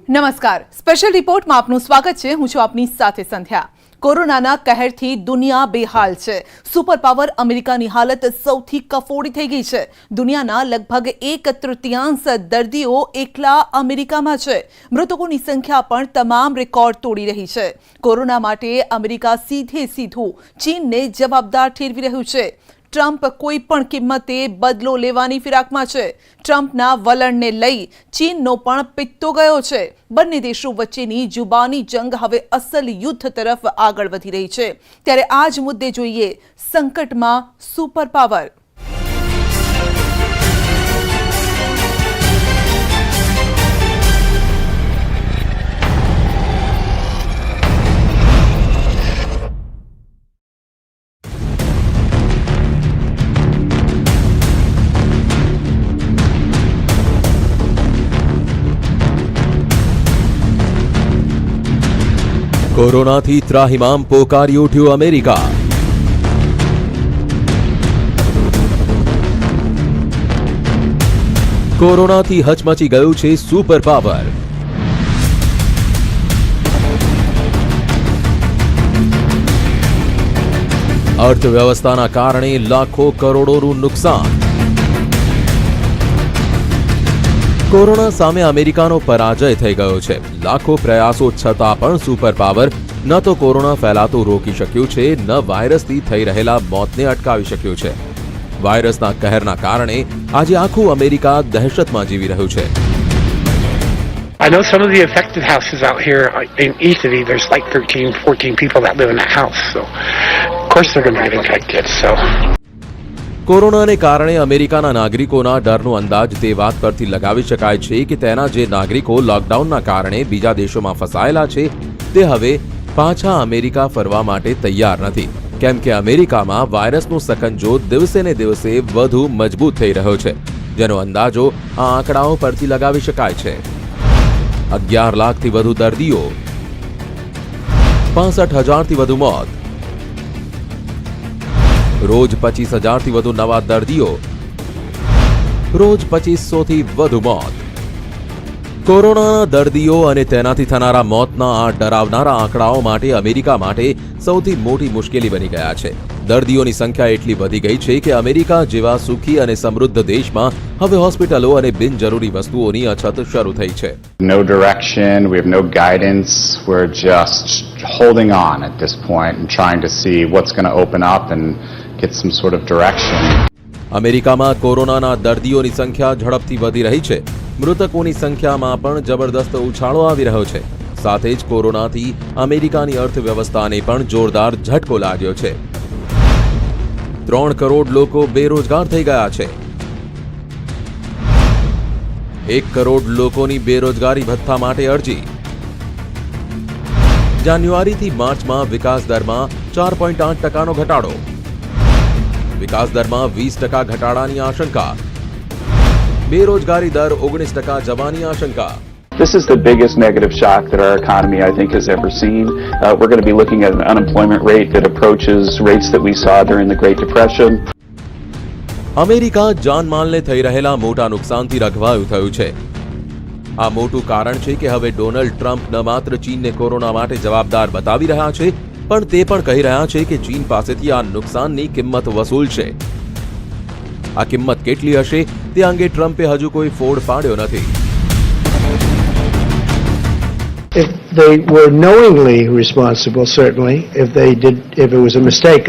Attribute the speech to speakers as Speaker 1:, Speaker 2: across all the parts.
Speaker 1: નમસ્કાર, સ્પેશિયલ રિપોર્ટમાં આપનું સ્વાગત છે। હું છું આપની સાથે સંધ્યા। કોરોનાના કહેરથી દુનિયા બેહાલ છે। સુપર પાવર અમેરિકાની હાલત સૌથી કફોડી થઈ ગઈ છે। દુનિયાના લગભગ 1/3 દર્દીઓ એકલા અમેરિકામાં છે। મૃતકોની સંખ્યા પણ તમામ રેકોર્ડ તોડી રહી છે। કોરોના માટે અમેરિકા સીધું ચીનને જવાબદાર ઠેરવી રહ્યું છે। ટ્રમ્પ કોઈ પણ કિંમતે બદલો લેવાની ફિરાકમાં છે। ટ્રમ્પના વલણને લઈ ચીનનો પણ પિત્તો ગયો છે। બંને દેશો વચ્ચેની જુબાની જંગ હવે અસલ યુદ્ધ તરફ આગળ વધી રહી છે। ત્યારે આ જ મુદ્દે જોઈએ સંકટમાં સુપર પાવર।
Speaker 2: કોરોનાથી ત્રાહિમામ પોકારી ઉઠ્યું અમેરિકા। કોરોનાથી હચમચી ગયું છે સુપર પાવર। અર્થવ્યવસ્થાના કારણે લાખો કરોડોનું નુકસાન। કોરોના સામે અમેરિકાનો પરાજય થઈ ગયો છે। લાખો પ્રયાસો છતાં પણ સુપર પાવર ન તો કોરોના ફેલાતો રોકી શક્યું છે, ન વાયરસથી થઈ રહેલા મોતને અટકાવી શક્યું છે। વાયરસના કહેરના કારણે આજે આખું અમેરિકા દહેશતમાં જીવી રહ્યું છે।
Speaker 3: I know some of the affected houses out here in Italy, there's like 13, 14 people that live in that house. So, of course they're going to get infected. So.
Speaker 2: કોરોનાને કારણે અમેરિકાના નાગરિકોના ડરનો અંદાજ તે વાત પરથી લગાવી શકાય છે કે તેના જે નાગરિકો લોકડાઉનના કારણે બીજા દેશોમાં ફસાયેલા છે તે હવે પાછા અમેરિકા ફરવા માટે તૈયાર નથી, કેમ કે અમેરિકામાં વાયરસનો સકંજો દિવસે ને દિવસે વધુ મજબૂત થઈ રહ્યો છે, જેનો અંદાજો આ આંકડાઓ પરથી લગાવી શકાય છે। 11 લાખથી વધુ દર્દીઓ, 65,000થી વધુ મોત, રોજ 25,000થી વધુ નવા દર્દીઓ, રોજ 2,500થી વધુ મોત। કોરોનાના દર્દીઓ અને તેનાથી થનારા મોતના આ ડરાવનારા આંકડાઓ માટે અમેરિકા માટે સૌથી મોટી મુશ્કેલી બની ગયા છે। દર્દીઓની સંખ્યા એટલી વધી ગઈ છે કે અમેરિકા જેવા સુખી અને સમૃદ્ધ દેશમાં હવે હોસ્પિટલો અને બિનજરૂરી વસ્તુઓની અછત શરૂ થઈ છે।
Speaker 4: No direction, we have no guidance, we're just holding on at this point and trying to see what's going to open up and get some sort of direction.
Speaker 2: અમેરિકામાં કોરોનાના દર્દીઓની સંખ્યા ઝડપથી વધી રહી છે। મૃતકોની સંખ્યામાં પણ જબરદસ્ત ઉછાળો આવી રહ્યો છે। સાથે જ કોરોનાથી અમેરિકાની અર્થવ્યવસ્થાને પણ જોરદાર ઝટકો લાગ્યો છે। 3 કરોડ લોકો બેરોજગાર થઈ ગયા છે। 1 કરોડ લોકોની બેરોજગારી ભથ્થા માટે અરજી। જાન્યુઆરીથી માર્ચમાં વિકાસ દરમાં 4.8% ઘટાડો। વિકાસ દરમાં 20% ઘટાડાની આશંકા। બેરોજગારી દર 19% જવાની આશંકા।
Speaker 5: This is the biggest negative shock that our economy, I think, has ever seen. We're going to be looking at an unemployment rate that approaches rates that we saw during the Great Depression.
Speaker 2: America જાનમાલને થઈ રહેલા મોટા નુકસાનથી રઘવાયું થયું છે। આ મોટું કારણ છે કે હવે ડોનાલ્ડ ટ્રમ્પ ન માત્ર ચીનને કોરોના માટે જવાબદાર બતાવી રહ્યા છે, પણ તે પણ કહી રહ્યા છે કે ચીન પાસેથી આ નુકસાનની કિંમત વસૂલશે। આ કિંમત કેટલી હશે તે અંગે ટ્રમ્પે હજુ કોઈ ફોડ પાડ્યો નથી।
Speaker 6: If they were knowingly responsible, certainly. If it was a mistake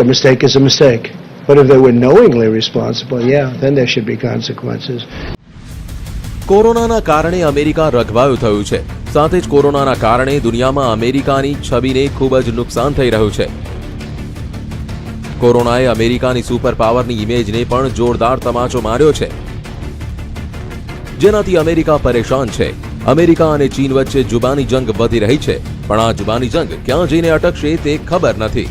Speaker 6: is a mistake. But if they were knowingly responsible, yeah, then there should be consequences.
Speaker 2: કોરોનાના કારણે અમેરિકા રઘવાયું થયું છે। સાથે જ કોરોનાના કારણે દુનિયામાં અમેરિકાની છબીને ખૂબ જ નુકસાન થઈ રહ્યું છે। કોરોનાએ અમેરિકાની સુપર પાવરની ઇમેજને પણ જોરદાર તમાચો માર્યો છે, જેનાથી અમેરિકા પરેશાન છે। અમેરિકા અને ચીન વચ્ચે જુબાની જંગ વધી રહી છે, પણ આ જુબાની જંગ ક્યાં જઈને અટકશે તે ખબર નથી।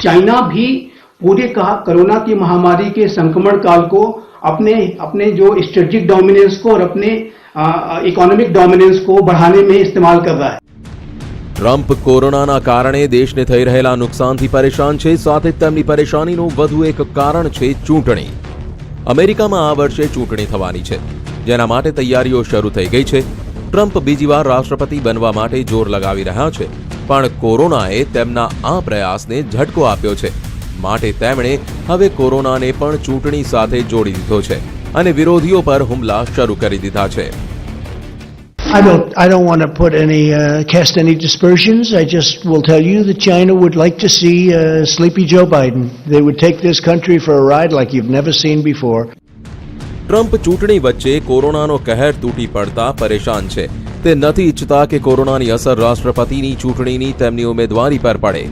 Speaker 7: चाइना भी पूरे कोरोना की महामारी के संक्रमण काल को अपने जो स्ट्रेटेजिक डोमिनेंस को और अपने इकोनॉमिक डोमिनेंस को बढ़ाने में इस्तेमाल कर रहा है।
Speaker 2: ટ્રમ્પ કોરોનાના કારણે દેશને થઈ રહેલા નુકસાનથી પરેશાન છે। સાથે તેમની પરેશાનીનું વધુ એક કારણ છે ચૂંટણી। અમેરિકામાં આ વર્ષે ચૂંટણી થવાની છે, જેના માટે તૈયારીઓ શરૂ થઈ ગઈ છે। ટ્રમ્પ બીજી વાર રાષ્ટ્રપતિ બનવા માટે જોર લગાવી રહ્યા છે, પણ કોરોનાએ તેમના આ પ્રયાસને ઝટકો આપ્યો છે, માટે તેમણે હવે કોરોનાને પણ ચૂંટણી સાથે જોડી દીધો છે અને વિરોધીઓ પર હુમલા શરૂ કરી દીધા છે.
Speaker 6: I don't want to put cast any dispersions. I just will tell you that China would like to see sleepy Joe Biden. They would take this country for a ride like you've never seen before.
Speaker 2: Trump ચૂંટણી વચ્ચે કોરોનાનો કહેર તૂટી પડતા પરેશાન છે. તે નથી ઈચ્છતા કે કોરોનાની અસર રાષ્ટ્રપતિની ચૂંટણીની તેમની ઉમેદવારી પર પડે,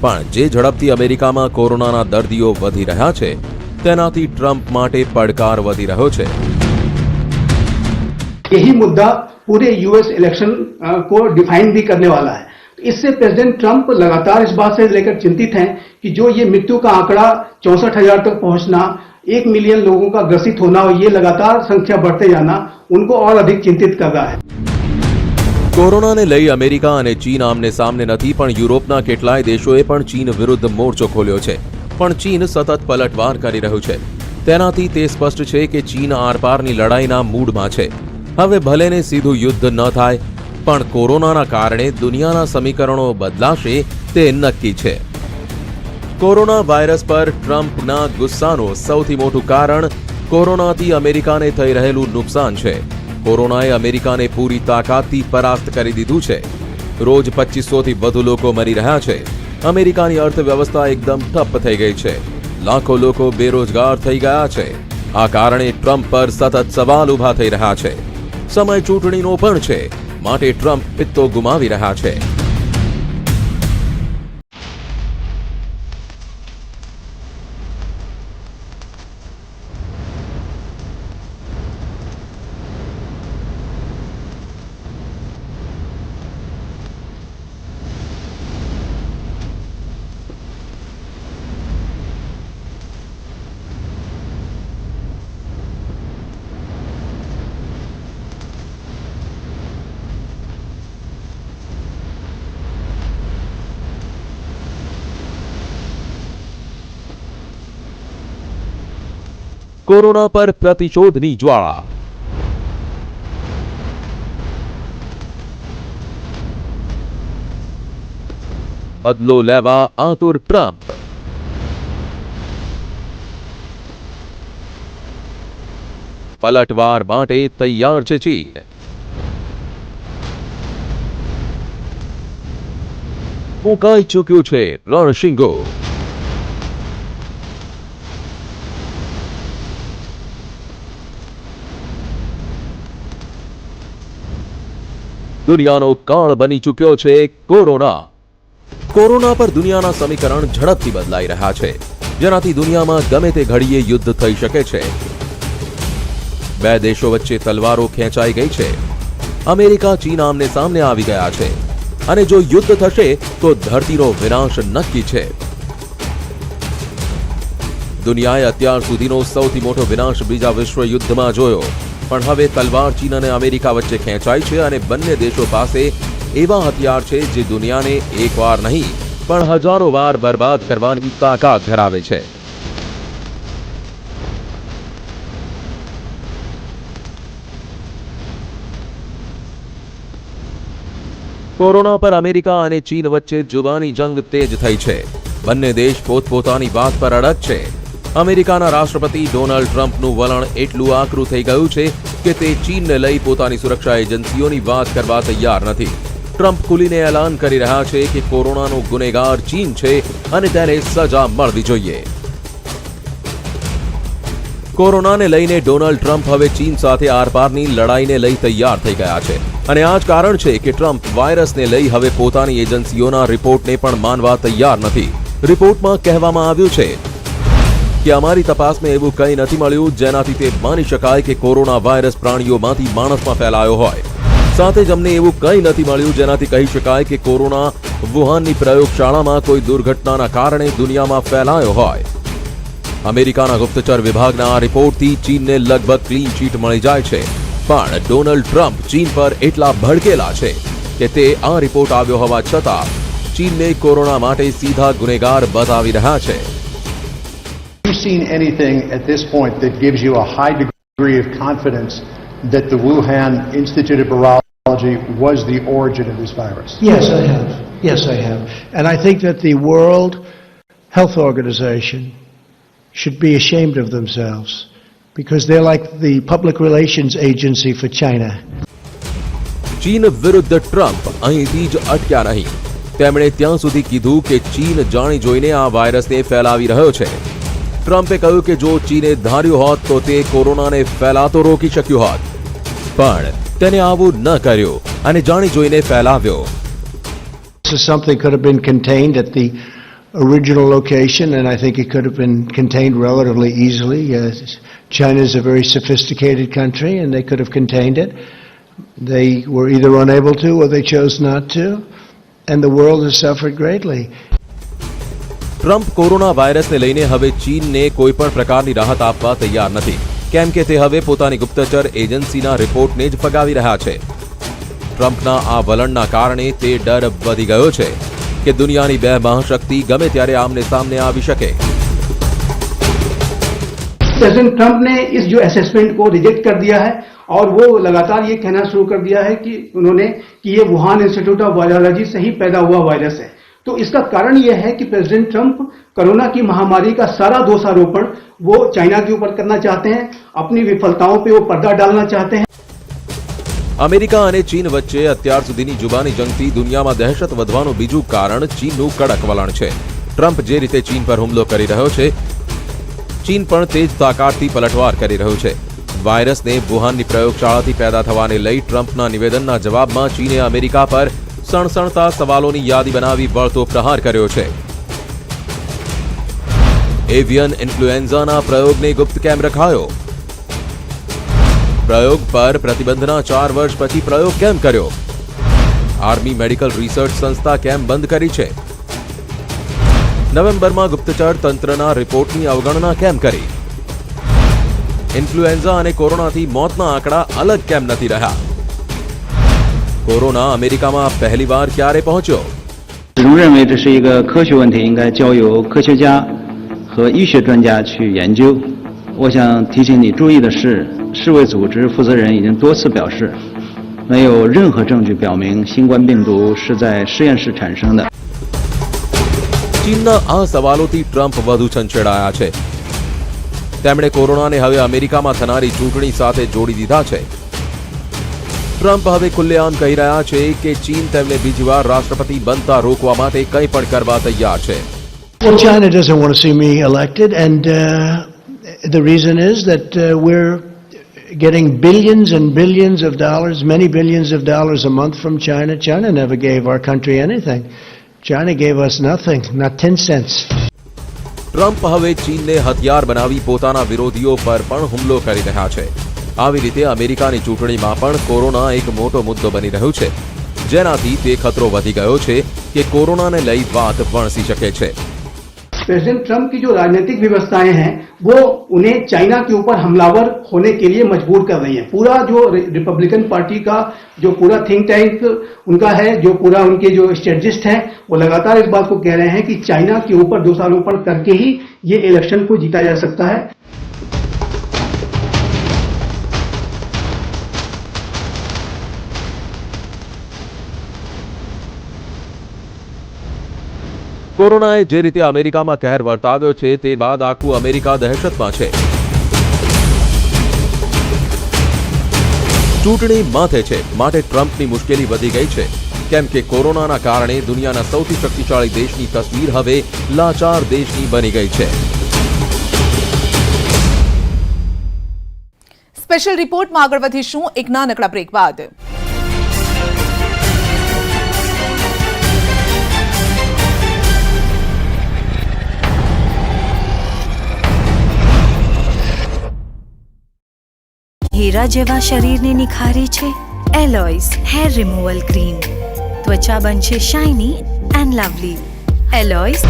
Speaker 2: પણ જે ઝડપથી અમેરિકામાં કોરોનાના દર્દીઓ વધી રહ્યા છે તેનાથી ટ્રમ્પ માટે પડકાર વધી રહ્યો છે.
Speaker 7: यही मुद्दा पूरे यूएस इलेक्शन को डिफाइन भी करने वाला है. इससे प्रेसिडेंट ट्रंप लगातार इस बात से लेकर चिंतित हैं कि जो ये मृत्यु का आंकड़ा 64,000 तक पहुंचना, 1 मिलियन लोगों का ग्रसित होना और ये लगातार संख्या बढ़ते जाना उनको और अधिक चिंतित कर रहा है.
Speaker 2: કોરોનાને લઈ અમેરિકા અને ચીન આમને સામને નથી, પણ યુરોપના કેટલાય દેશોએ પણ ચીન વિરુદ્ધ મોરચો ખોલ્યો છે. પણ ચીન સતત પલટવાર કરી રહ્યું છે. તેનાથી તે સ્પષ્ટ છે કે ચીન આરપારની લડાઈના મૂડમાં છે. હવે ભલેને સીધું યુદ્ધ ન થાય, પણ કોરોનાના કારણે દુનિયાના સમીકરણો બદલાશે તે નક્કી છે. કોરોના વાયરસ પર ટ્રમ્પના ગુસ્સાનું સૌથી મોટું કારણ કોરોનાથી અમેરિકાને થઈ રહેલું નુકસાન છે. કોરોનાએ અમેરિકાને પૂરી તાકાતથી પરાસ્ત કરી દીધું છે. રોજ 2500થી વધુ લોકો મરી રહ્યા છે. અમેરિકાની અર્થવ્યવસ્થા એકદમ ઠપ થઈ ગઈ છે. લાખો લોકો બેરોજગાર થઈ ગયા છે. આ કારણે ટ્રમ્પ પર સતત સવાલ ઊભા થઈ રહ્યા છે. સમય ચૂંટણીનો પણ છે, માટે ટ્રમ્પ પિત્તો ગુમાવી રહ્યા છે. કોરોના પર પ્રતિશોધની જ્વાળા. બદલો લેવા આતુર ટ્રમ્પ. પલટવાર માટે તૈયાર છે ચીન. ફૂંકાઈ ચૂક્યું છે રણશીંગો. દુનિયાનો કાળ બની ચૂક્યો છે કોરોના. કોરોના પર દુનિયાના સમીકરણ ઝડપથી બદલાઈ રહ્યા છે, જેનાથી દુનિયામાં ગમે તે ઘડીએ યુદ્ધ થઈ શકે છે. બે દેશો વચ્ચે તલવારો ખેંચાઈ ગઈ છે. અમેરિકા ચીન આમને સામને આવી ગયા છે, અને જો યુદ્ધ થશે તો ધરતીનો વિનાશ નક્કી છે. દુનિયાએ અત્યાર સુધીનો સૌથી મોટો વિનાશ બીજા વિશ્વ યુદ્ધમાં જોયો, પણ હવે તલવાર ચીન અને અમેરિકા વચ્ચે ખેંચાઈ છે, અને બંને દેશો પાસે એવા હથિયાર છે જે દુનિયાને એકવાર નહીં પણ હજારો વાર બરબાદ કરવાની તાકાત ધરાવે છે. કોરોના પર અમેરિકા અને ચીન વચ્ચે જુબાની જંગ તેજ થઈ છે. બંને દેશ પોતપોતાની વાત પર અડગ છે. અમેરિકાના રાષ્ટ્રપતિ ડોનાલ્ડ ટ્રમ્પનું વલણ એટલું આકરું થઈ ગયું છે કે તે ચીનને લઈ પોતાની સુરક્ષા એજન્સીઓની વાત કરવા તૈયાર નથી. ટ્રમ્પ ખુલીને એલાન કરી રહ્યા છે કે કોરોનાનો ગુનેગાર ચીન છે અને તેને સજા મળવી જોઈએ. કોરોનાને લઈને ડોનાલ્ડ ટ્રમ્પ હવે ચીન સાથે આરપારની લડાઈને લઈ તૈયાર થઈ ગયા છે, અને આ જ કારણ છે કે ટ્રમ્પ વાયરસને લઈ હવે પોતાની એજન્સીઓના રિપોર્ટને પણ માનવા તૈયાર નથી. રિપોર્ટમાં કહેવામાં આવ્યું છે કે અમારી તપાસમાં એવું કંઈ નથી મળ્યું જેનાથી તે માની શકાય કે કોરોના વાયરસ પ્રાણીઓમાંથી માણસમાં ફેલાયો હોય. સાથે જ અમને એવું કંઈ નથી મળ્યું જેનાથી કહી શકાય કે કોરોના વુહાનની પ્રયોગશાળામાં કોઈ દુર્ઘટનાના કારણે દુનિયામાં ફેલાયો હોય. અમેરિકાના ગુપ્તચર વિભાગના આ રિપોર્ટથી ચીનને લગભગ ક્લીન ચીટ મળી જાય છે, પણ ડોનાલ્ડ ટ્રમ્પ ચીન પર એટલા ભડકેલા છે કે તે આ રિપોર્ટ આવ્યો હોવા છતાં ચીનને કોરોના માટે સીધા ગુનેગાર બતાવી રહ્યા છે.
Speaker 8: Have you seen anything at this point that gives you a high degree of confidence that the Wuhan Institute of Virology was the origin of this virus.
Speaker 6: Yes, I have. Yes, I have. And I think that the World Health Organization should be ashamed of themselves because they're like the public relations agency for China.
Speaker 2: ચીન વિરુદ્ધ Trump અહીંથી જ અટક્યા નહીં. તેમણે ત્યાં સુધી કીધું કે ચીન જાણી જોઈને આ વાયરસને ફેલાવી રહ્યો છે. ટ્રમ્પે કહ્યું કે જો ચીને ધાર્યું હોત તો તે કોરોનાને ફેલાતો રોકી શક્યું હોત, પણ તેને આવું ન કર્યું અને જાણી જોઈને ફેલાવ્યો.
Speaker 6: So something could have been contained at the original location, and I think it could have been contained relatively easily. China is a very sophisticated country, and they could have contained it. They were either unable to or they chose not to, and the world has suffered greatly.
Speaker 2: Trump corona વાયરસને લઈને હવે ચીનને કોઈ પણ પ્રકારની રાહત આપવા તૈયાર નથી, કેમ કે તે હવે પોતાની ગુપ્તચર એજન્સીના રિપોર્ટને જ ફગાવી રહ્યા છે. ટ્રમ્પના આ વલણના કારણે તે ડર વધી ગયો છે કે દુનિયાની બે મહાશક્તિ ગમે ત્યારે આમને સામને આવી શકે.
Speaker 7: प्रेसिडेंट ट्रंप ने इस जो असेसमेंट को रिजेक्ट कर दिया है और वो लगातार ये कहना शुरू कर दिया है कि उन्होंने कि ये वुहान इंस्टीट्यूट ऑफ वायरोलॉजी से ही पैदा हुआ वायरस है. तो इसका कारण यह है कि प्रेसिडेंट ट्रंप कोरोना की महामारी का सारा दोषारोपण वो चाइना के ऊपर करना चाहते हैं. अपनी विफलताओं पे वो पर्दा डालना चाहते हैं.
Speaker 2: અમેરિકા અને ચીન વચ્ચે અત્યાર સુધીની જુબાની જંગથી દુનિયામાં દહેશત વધવાનું બીજું કારણ ચીનનું કડક વલણ છે. ટ્રમ્પ જે રીતે ચીન પર હુમલો કરી રહ્યો છે, ચીન પણ તે જ તાકાતથી પલટવાર કરી રહ્યું છે. વાયરસને વુહાનની પ્રયોગશાળાથી પેદા થવાને લઈ ટ્રમ્પના નિવેદનના જવાબમાં ચીને અમેરિકા પર સણસણતા સવાલોની યાદી બનાવી વળતો પ્રહાર કર્યો છે. એવિયન ઇન્ફ્લુએન્ઝાના પ્રયોગને ગુપ્ત કેમ રખાયો? પ્રયોગ પર પ્રતિબંધના 4 વર્ષ પછી પ્રયોગ કેમ કર્યો? આર્મી મેડિકલ રિસર્ચ સંસ્થા કેમ બંધ કરી છે? નવેમ્બરમાં ગુપ્તચર તંત્રના રિપોર્ટની અવગણના કેમ કરી? ઇન્ફ્લુએન્ઝા અને કોરોનાથી મોતના આંકડા અલગ કેમ નથી રહ્યા? કોરોના અમેરિકામાં પહેલીવાર ક્યારે પહોંચ્યો?
Speaker 9: 始终认为这是一个科学问题，应该交由科学家和医学专家去研究。我想提醒你注意的是，世卫组织负责人已经多次表示，没有任何证据表明新冠病毒是在实验室产生的。
Speaker 2: ચીનના આ સવાલોથી ટ્રમ્પ વધુ છંછેડાયા છે. તેમણે કોરોનાને હવે અમેરિકામાં થનારી ચૂંટણી સાથે જોડી દીધા છે. ટ્રમ્પ હવે ખુલ્લેઆમ કહી રહ્યા છે કે ચીન તેમને બીજીવાર રાષ્ટ્રપતિ બનતા રોકવા માટે કંઈ પણ કરવા તૈયાર છે.
Speaker 6: Well, China doesn't want to see me elected, and the reason is that we're getting billions and billions of dollars, many billions of dollars a month from China. China never gave our country anything. China gave us nothing, not 10 cents.
Speaker 2: Trump હવે ચીનને હથિયાર બનાવી પોતાના વિરોધીઓ પર પણ હુમલો કરી રહ્યા છે. આવી રીતે અમેરિકાની ચૂંટણીમાં પણ કોરોના એક મોટો મુદ્દો બની રહ્યો છે, જેનાથી તે ખતરો વધી ગયો છે કે કોરોનાને લઈ વાત વણસી શકે છે.
Speaker 7: प्रेसिडेंट ट्रंप की जो राजनीतिक व्यवस्थाएं हैं वो उन्हें चाइना के ऊपर हमलावर होने के लिए मजबूर कर रही हैं. पूरा जो रिपब्लिकन पार्टी का जो पूरा थिंक टैंक उनका है, जो पूरा उनके जो स्ट्रेटजिस्ट हैं, वो लगातार इस बात को कह रहे हैं कि चाइना के ऊपर दोषारोपण करके ही ये इलेक्शन को जीता जा सकता है.
Speaker 2: કોરોનાએ જે રીતે અમેરિકામાં કહેર વર્તાવ્યો છે તે બાદ આખું અમેરિકા દહેશતમાં છે. ચૂંટણી માથે છે, માટે ટ્રમ્પની મુશ્કેલી વધી ગઈ છે, કેમ કે કોરોનાના કારણે દુનિયાના સૌથી શક્તિશાળી દેશની તસવીર હવે લાચાર દેશની બની ગઈ છે.
Speaker 1: સ્પેશિયલ રિપોર્ટમાં આગળ વધીશું એક નાનકડા બ્રેક બાદ.
Speaker 10: હીરા જેવા શરીરને નિખારે છે એલોયસ હેર રિમૂવલ ક્રીમ. ત્વચા બનશે shiny and lovely. Alloys.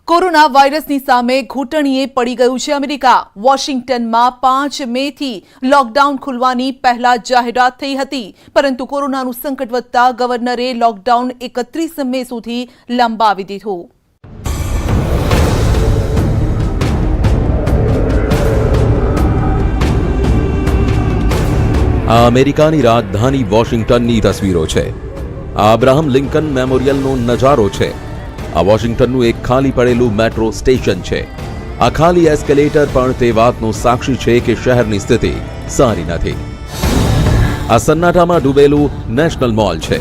Speaker 1: Corona વાયરસની સામે ઘૂંટણીએ પડી ગયું છે અમેરિકા. વોશિંગ્ટનમાં 5 મેથી લોકડાઉન ખુલવાની પહેલા જાહેરાત થઈ હતી, પરંતુ કોરોનાનું સંકટ વધતા ગવર્નરે લોકડાઉન 31 મે સુધી લંબાવી દીધું.
Speaker 2: આ અમેરિકાની રાજધાની વોશિંગ્ટનની તસવીરો છે. આ અબ્રાહમ લિંકન મેમોરિયલનો નજારો છે. આ વોશિંગ્ટનનું એક ખાલી પડેલું મેટ્રો સ્ટેશન છે. આ ખાલી એસ્કેલેટર પણ તે વાતનો સાક્ષી છે કે શહેરની સ્થિતિ સારી નથી. આ સન્નાટામાં ડૂબેલું નેશનલ મોલ છે.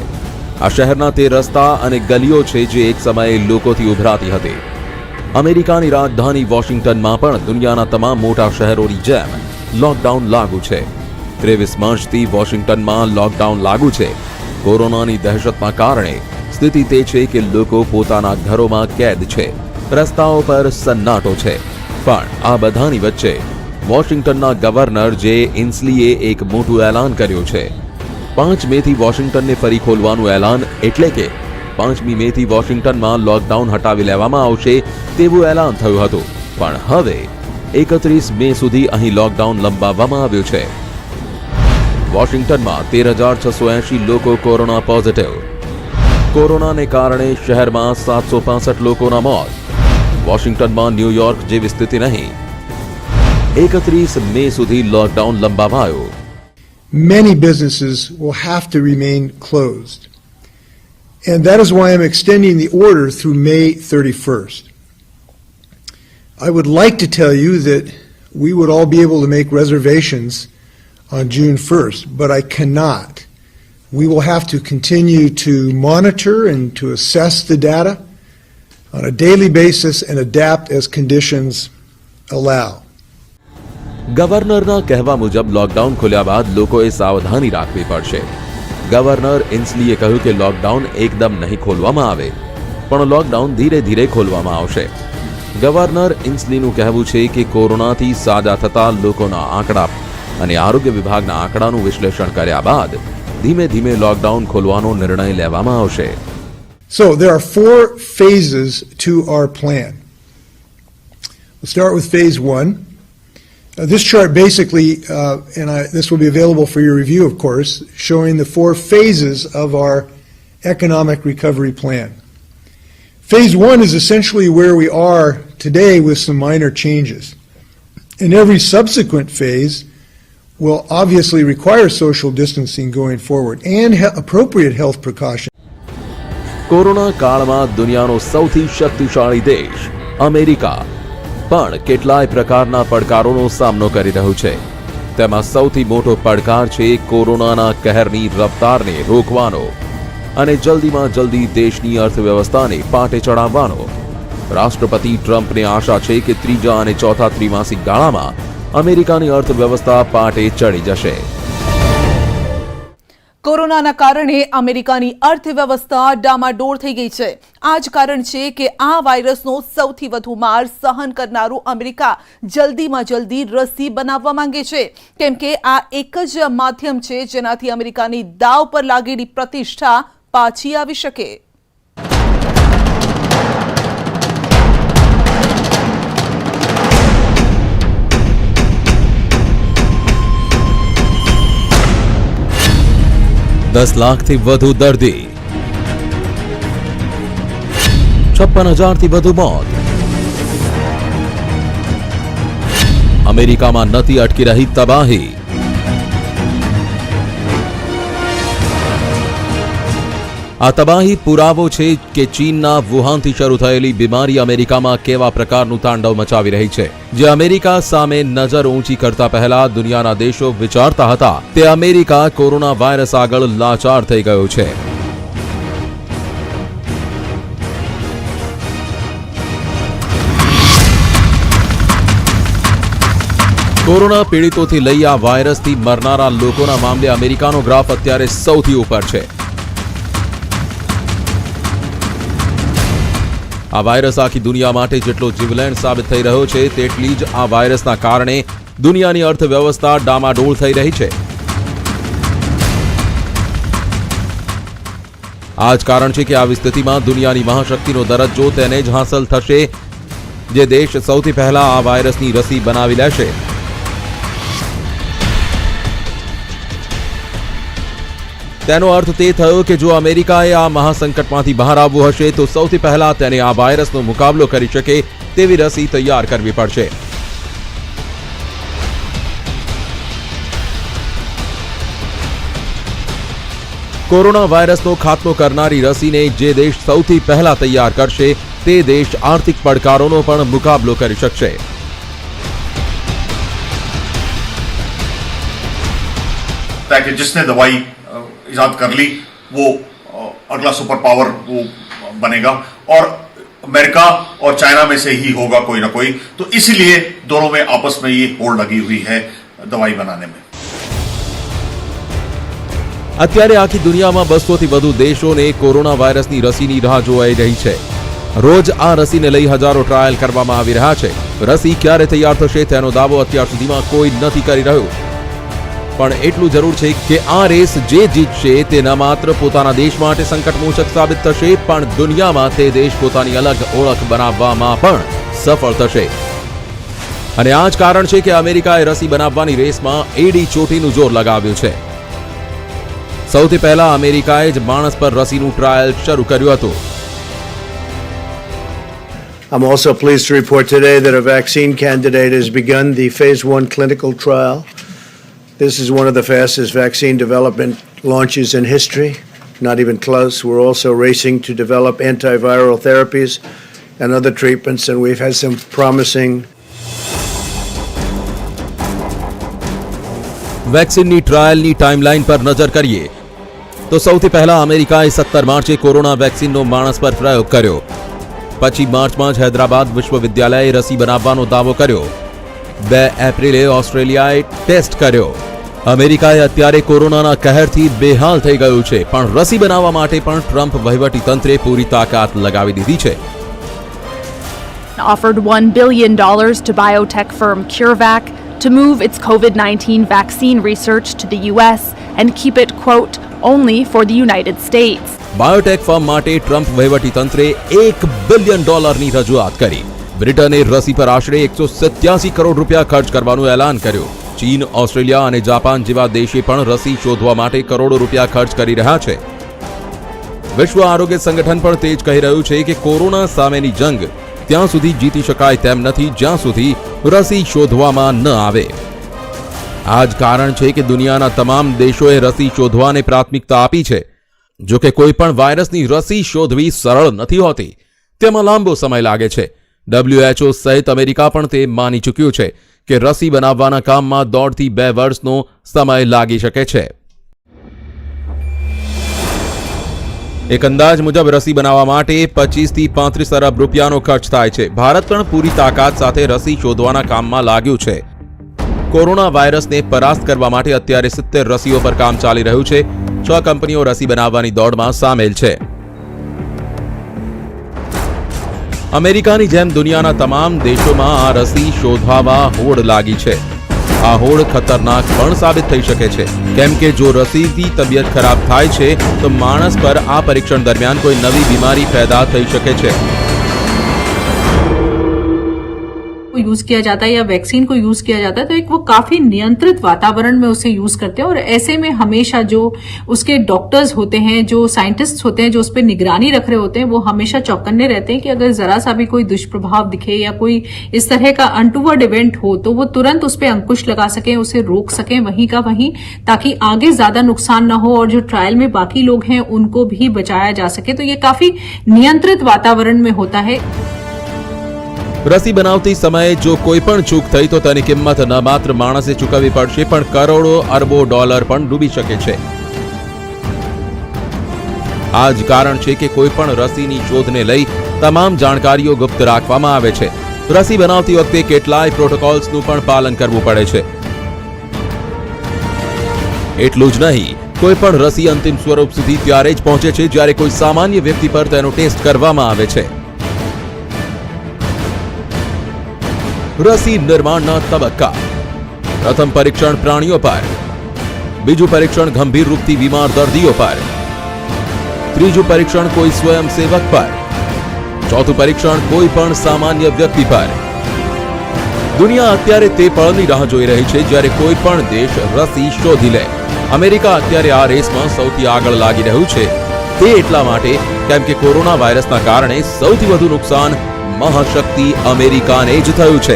Speaker 2: આ શહેરના તે રસ્તા અને ગલીઓ છે જે એક સમયે લોકોથી ઉભરાતી હતી. અમેરિકાની રાજધાની વોશિંગ્ટનમાં પણ દુનિયાના તમામ મોટા શહેરોની જેમ લોકડાઉન લાગુ છે. 23 માર્ચથી વોશિંગ્ટનમાં લોકડાઉન લાગુ છે. કોરોનાની દહેશતના કારણે સ્થિતિ તે છે કે લોકો પોતાના ઘરોમાં કેદ છે. રસ્તાઓ પર સન્નાટો છે. પણ આ બધાની વચ્ચે વોશિંગ્ટનના ગવર્નર જે ઇન્સલીએ એક મોટું એલાન કર્યું છે. 5 મેથી વોશિંગ્ટનને ફરી ખોલવાનું એલાન, એટલે કે 5મી મેથી વોશિંગ્ટનમાં લોકડાઉન હટાવી લેવામાં આવશે તેવું એલાન થયું હતું. પણ હવે 31 મે સુધી અહીં લોકડાઉન લંબાવવામાં આવ્યું છે. વોશિંગ્ટનમાં 13,680 લોકો કોરોના પોઝિટિવ. કોરોનાને કારણે શહેરમાં 765 લોકોના મોત. વોશિંગ્ટનમાં ન્યૂયોર્ક જેવી સ્થિતિ નહીં. 31 મે સુધી lockdown લંબાવાયું.
Speaker 8: Many businesses will have to remain closed. And that is why I'm extending the order through May 31st. I would like to tell you that we would all be able to make reservations on June 1st, but I cannot. We will have to continue to monitor and to assess the data on a daily basis and adapt as conditions allow.
Speaker 2: ગવર્નરના કહેવા મુજબ lockdown ખોલ્યા બાદ લોકોએ સાવધાની રાખવી પડશે. Governor ઇન્સલીએ કહ્યું કે લોકડાઉન એકદમ નહીં ખોલવામાં આવે, પણ લોકડાઉન ધીરે ધીરે ખોલવામાં આવશે. ગવર્નર ઇન્સલીનું કહેવું છે કે કોરોનાથી સાજા થતા લોકોના આંકડા અને આરોગ્ય વિભાગના આંકડાનું વિશ્લેષણ કર્યા બાદ ધીમે ધીમે લોકડાઉન ખોલવાનો નિર્ણય લેવામાં આવશે.
Speaker 8: So there are 4 phases to our plan. We'll start with phase 1. This chart basically, this will be available for your review, of course, showing the 4 phases of our economic recovery plan. Phase 1 is essentially where we are today with some minor changes. And every subsequent phase will obviously require social distancing going forward and appropriate health precautions.
Speaker 2: Corona કાળમાં દુનિયાનો સૌથી શક્તિશાળી દેશ America પણ કેટલાય પ્રકારના પડકારોનો સામનો કરી રહ્યું છે. તેમાં સૌથી મોટો પડકાર છે કોરોનાના કહેરની રફતારને રોકવાનો અને જલ્દીમાં જલ્દી દેશની અર્થવ્યવસ્થાને પાટે ચડાવવાનો. રાષ્ટ્રપતિ ટ્રમ્પને આશા છે કે ત્રીજા અને ચોથા ત્રિમાસિક ગાળામાં અમેરિકાની અર્થવ્યવસ્થા પાટે ચડી જશે.
Speaker 1: કોરોનાના કારણે અમેરિકાની અર્થવ્યવસ્થા ડામાડોળ થઈ ગઈ છે. આ જ કારણ છે કે આ વાયરસનો સૌથી વધુ માર સહન કરનારું અમેરિકા જલ્દીમાં જલ્દી રસી બનાવવા માંગે છે, કેમ કે આ એક જ માધ્યમ છે જેનાથી અમેરિકાની દાવ પર લાગેલી પ્રતિષ્ઠા પાછી આવી શકે.
Speaker 2: દસ લાખથી વધુ દર્દી, 56,000થી વધુ મોત. અમેરિકામાં નથી અટકી રહી તબાહી. આ તબાહી પુરાવો છે કે ચીનના વુહાનથી શરૂ થયેલી બીમારી અમેરિકામાં કેવા પ્રકારનું તાંડવ મચાવી રહી છે. જે અમેરિકા સામે નજર ઊંચી કરતા પહેલા દુનિયાના દેશો વિચારતા હતા તે અમેરિકા કોરોના વાયરસ આગળ લાચાર થઈ ગયો છે. કોરોના પીડિતોથી લઈ આ વાયરસથી મરનારા લોકોના મામલે અમેરિકાનો ગ્રાફ અત્યારે સૌથી ઉપર છે. આ વાયરસ આખી દુનિયા માટે જેટલો જીવલેણ સાબિત થઈ રહ્યો છે તેટલી જ આ વાયરસના કારણે દુનિયાની અર્થવ્યવસ્થા ડામાડોળ થઈ રહી છે. આ જ કારણ છે કે આવી સ્થિતિમાં દુનિયાની મહાશક્તિનો દરજ્જો તેને જ હાંસલ થશે જે દેશ સૌથી પહેલા આ વાયરસની રસી બનાવી લેશે. તેનો અર્થ તે થયો કે જો અમેરિકાએ આ મહાસંકટમાંથી બહાર આવવું હશે તો સૌથી પહેલા તેને આ વાયરસનો મુકાબલો કરી શકે તેવી રસી તૈયાર કરવી પડશે. કોરોના વાયરસનો ખાત્મો કરનારી રસીને જે દેશ સૌથી પહેલા તૈયાર કરશે તે દેશ આર્થિક પડકારોનો પણ મુકાબલો કરી શકશે.
Speaker 11: कि जिसने दवाई इजाद कर ली वो अगला सुपर पावर वो बनेगा और अमेरिका और चाइना में से ही होगा कोई ना कोई. तो इसीलिए दोनों में आपस में ये होड़ लगी हुई है दवाई बनाने में.
Speaker 2: અત્યારે આખી દુનિયામાં 200થી વધુ દેશોને કોરોના વાયરસની રસીની રાહ જોવાઈ રહી છે. રોજ આ રસીને લઈ હજારો ટ્રાયલ કરવામાં આવી રહ્યા છે. રસી ક્યારે તૈયાર થશે તેનો દાવો અત્યાર સુધીમાં કોઈ નથી કરી રહ્યું. પણ એટલું જરૂર છે કે આ રેસ જે જીતશે તે ન માત્ર પોતાના દેશ માટે સંકટમોચક સાબિત થશે પણ દુનિયામાં તે દેશ પોતાની અલગ ઓળખ બનાવવામાં પણ સફળ થશે. અને આ જ કારણ છે કે અમેરિકાએ રસી બનાવવાની રેસમાં એડી ચોટીનું જોર લગાવ્યું છે. સૌથી પહેલા અમેરિકાએ જ માણસ પર રસીનું ટ્રાયલ શરૂ કર્યું હતું.
Speaker 6: I'm also pleased to report today that a vaccine candidate has begun the phase 1 clinical trial. This is one of the fastest vaccine development launches in history, not even close. We're also racing to develop antiviral therapies and other treatments, and we've had some promising
Speaker 2: વેક્સિનની ટ્રાયલની timeline પર નજર કરીએ તો સૌથી પહેલા અમેરિકાએ 17 માર્ચે કોરોના વેક્સિનનો માણસ પર પ્રયોગ કર્યો. પછી માર્ચમાં જ હૈદરાબાદ વિશ્વવિદ્યાલયે રસી બનાવવાનો દાવો કર્યો. 2 એપ્રિલે ઓસ્ટ્રેલિયાએ ટેસ્ટ કર્યો. અમેરિકાએ અત્યારે કોરોનાના કહેરથી બેહાલ થઈ ગયું છે પણ રસી બનાવવા માટે પણ ટ્રમ્પ વહીવટીતંત્રે પૂરી તાકાત લગાવી દીધી છે.
Speaker 12: Offered $1 billion to biotech firm CureVac to move its COVID-19 vaccine research to the US and keep it, quote, only for the United States.
Speaker 2: Biotech firm માટે ટ્રમ્પ વહીવટીતંત્રે $1 બિલિયન રજૂઆત કરી. બ્રિટને રસી પર આશરે 187 કરોડ રૂપિયા ખર્ચ કરવાનું એલાન કર્યું. ચીન, ઓસ્ટ્રેલિયા અને જાપાન જેવા દેશે પણ રસી શોધવા માટે કરોડો રૂપિયા ખર્ચ કરી રહ્યા છે. વિશ્વ આરોગ્ય સંગઠન પણ તે જ કહી રહ્યું છે કે કોરોના સામેની જંગ ત્યાં સુધી જીતી શકાય તેમ નથી જ્યાં સુધી રસી શોધવામાં ન આવે. આ જ કારણ છે કે દુનિયાના તમામ દેશોએ રસી શોધવાને પ્રાથમિકતા આપી છે. જો કે કોઈ પણ વાયરસની રસી શોધવી સરળ નથી હોતી. તેમાં લાંબો સમય લાગે છે. WHO સહિત અમેરિકા પણ તે માની ચૂક્યું છે કે રસી બનાવવાના કામમાં 1.5 થી 2 વર્ષનો સમય લાગી શકે છે. એક અંદાજ મુજબ રસી બનાવવા માટે 25 થી 35 અરબ રૂપિયાનો ખર્ચ થાય છે. ભારત પણ પૂરી તાકાત સાથે રસી શોધવાના કામમાં લાગ્યું છે. કોરોના વાયરસને પરાસ્ત કરવા માટે અત્યારે 70 રસીઓ પર કામ ચાલી રહ્યું છે. 6 કંપનીઓ રસી બનાવવાની દોડમાં સામેલ છે. અમેરિકાની જેમ દુનિયાના તમામ દેશોમાં આ રસી શોધવામાં હોડ લાગી છે. આ હોડ ખતરનાક પણ સાબિત થઈ શકે છે કેમ કે જો રસીથી તબિયત ખરાબ થાય છે તો માણસ પર આ પરીક્ષણ દરમિયાન કોઈ નવી બીમારી पैदा થઈ શકે છે.
Speaker 13: को यूज किया जाता है या वैक्सीन को यूज किया जाता है तो एक वो काफी नियंत्रित वातावरण में उसे यूज करते हैं और ऐसे में हमेशा जो उसके डॉक्टर्स होते हैं, जो साइंटिस्ट होते हैं, जो उस पर निगरानी रख रहे होते हैं, वो हमेशा चौकन्ने रहते हैं कि अगर जरा सा भी कोई दुष्प्रभाव दिखे या कोई इस तरह का अनटूवर्ड इवेंट हो तो वो तुरंत उस पर अंकुश लगा सकें, उसे रोक सकें वहीं का वहीं, ताकि आगे ज्यादा नुकसान न हो और जो ट्रायल में बाकी लोग हैं उनको भी बचाया जा सके. तो ये काफी नियंत्रित वातावरण में होता है.
Speaker 2: રસી બનાવતી સમયે જો કોઈ પણ ચૂક થઈ તો તેની કિંમત ન માત્ર માણસે ચૂકવવી પડશે પણ કરોડો અરબો ડોલર પણ ડૂબી શકે છે. આ જ કારણ છે કે કોઈ પણ રસીની શોધને લઈ તમામ જાણકારીઓ ગુપ્ત રાખવામાં આવે છે. રસી બનાવતી વખતે કેટલાય પ્રોટોકોલ્સનું પણ પાલન કરવું પડે છે. એટલું જ નહીં, કોઈ પણ રસી અંતિમ સ્વરૂપ સુધી ત્યારે જ પહોંચે છે જ્યારે કોઈ સામાન્ય વ્યક્તિ પર તેનો ટેસ્ટ કરવામાં આવે છે. રસી નિર્માણના તબક્કા: પ્રથમ પરીક્ષણ પ્રાણીઓ પર, બીજું પરીક્ષણ ગંભીર રૂપથી બીમાર દર્દીઓ પર, ત્રીજું પરીક્ષણ કોઈ સ્વયંસેવક પર, ચોથું પરીક્ષણ કોઈ પણ સામાન્ય વ્યક્તિ પર. દુનિયા અત્યારે તે પળની રાહ જોઈ રહી છે જ્યારે કોઈ પણ દેશ રસી શોધી લે. અમેરિકા અત્યારે આ રેસમાં સૌથી આગળ લાગી રહ્યું છે. તે એટલા માટે કેમ કે કોરોના વાયરસના કારણે સૌથી વધુ નુકસાન મહાશક્તિ અમેરિકાને જ થયું છે.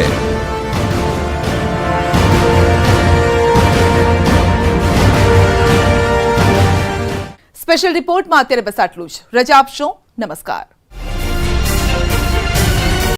Speaker 1: સ્પેશિયલ રિપોર્ટમાં અત્યારે બસ આટલું જ. રજા આપશો. નમસ્કાર.